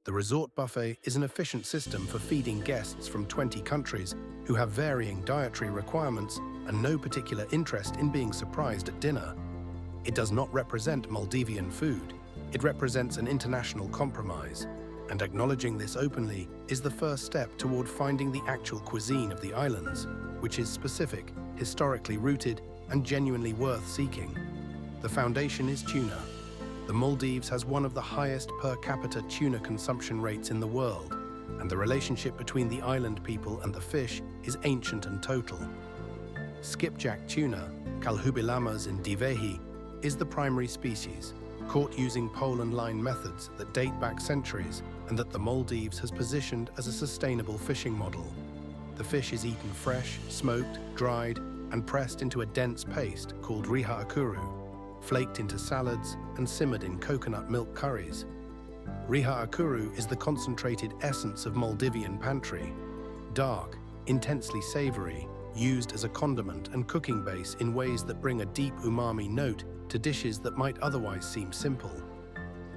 The resort buffet is an efficient system for feeding guests from 20 countries who have varying dietary requirements and no particular interest in being surprised at dinner. It does not represent Maldivian food. It represents an international compromise, and acknowledging this openly is the first step toward finding the actual cuisine of the islands, which is specific, historically rooted, and genuinely worth seeking. The foundation is tuna. The Maldives has one of the highest per capita tuna consumption rates in the world, and the relationship between the island people and the fish is ancient and total. Skipjack tuna, calhubilamas in Dhivehi, is the primary species, caught using pole and line methods that date back centuries and that the Maldives has positioned as a sustainable fishing model. The fish is eaten fresh, smoked, dried, and pressed into a dense paste called hedhikaa, flaked into salads and simmered in coconut milk curries. Hedhikaa is the concentrated essence of Maldivian pantry. Dark, intensely savory, used as a condiment and cooking base in ways that bring a deep umami note to dishes that might otherwise seem simple.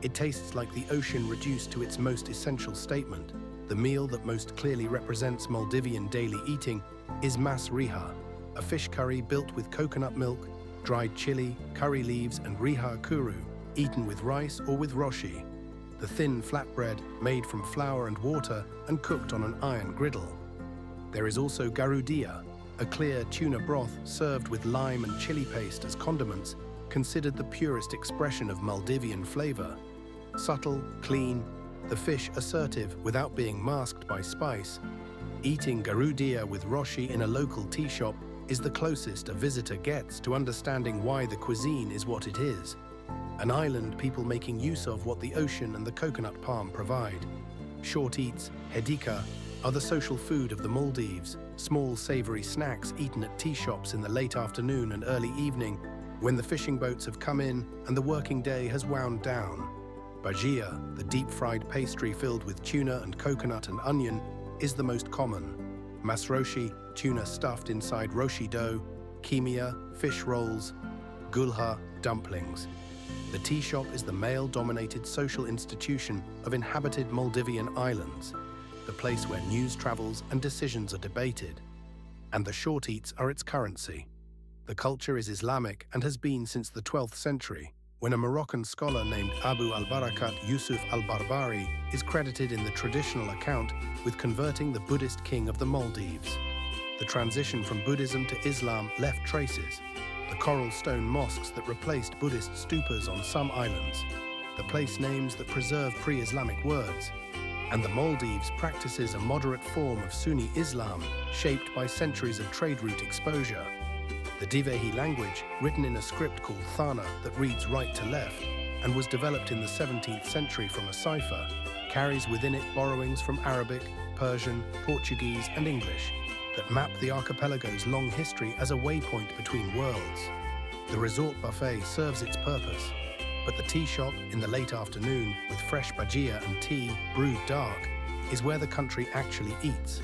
It tastes like the ocean reduced to its most essential statement. The meal that most clearly represents Maldivian daily eating is mas riha, a fish curry built with coconut milk, dried chili, curry leaves, and hedhikaa, eaten with rice or with roshi, the thin flatbread made from flour and water and cooked on an iron griddle. There is also garudhiya, a clear tuna broth served with lime and chili paste as condiments, considered the purest expression of Maldivian flavor. Subtle, clean, the fish assertive without being masked by spice. Eating garudhiya with roshi in a local tea shop is the closest a visitor gets to understanding why the cuisine is what it is. An island people making use of what the ocean and the coconut palm provide. Short eats, hedhikaa, are the social food of the Maldives, small savory snacks eaten at tea shops in the late afternoon and early evening when the fishing boats have come in and the working day has wound down. Bhajia, the deep-fried pastry filled with tuna and coconut and onion, is the most common. Masroshi, tuna stuffed inside roshi dough, kimia, fish rolls, gulha, dumplings. The tea shop is the male-dominated social institution of inhabited Maldivian islands, the place where news travels and decisions are debated. And the short eats are its currency. The culture is Islamic and has been since the 12th century, when a Moroccan scholar named Abu al-Barakat Yusuf al-Barbari is credited in the traditional account with converting the Buddhist king of the Maldives. The transition from Buddhism to Islam left traces: the coral stone mosques that replaced Buddhist stupas on some islands, the place names that preserve pre-Islamic words, and the Maldives practices a moderate form of Sunni Islam shaped by centuries of trade route exposure. The Dhivehi language, written in a script called Thaana that reads right to left and was developed in the 17th century from a cipher, carries within it borrowings from Arabic, Persian, Portuguese, and English that map the archipelago's long history as a waypoint between worlds. The resort buffet serves its purpose, but the tea shop in the late afternoon with fresh bhajia and tea brewed dark is where the country actually eats.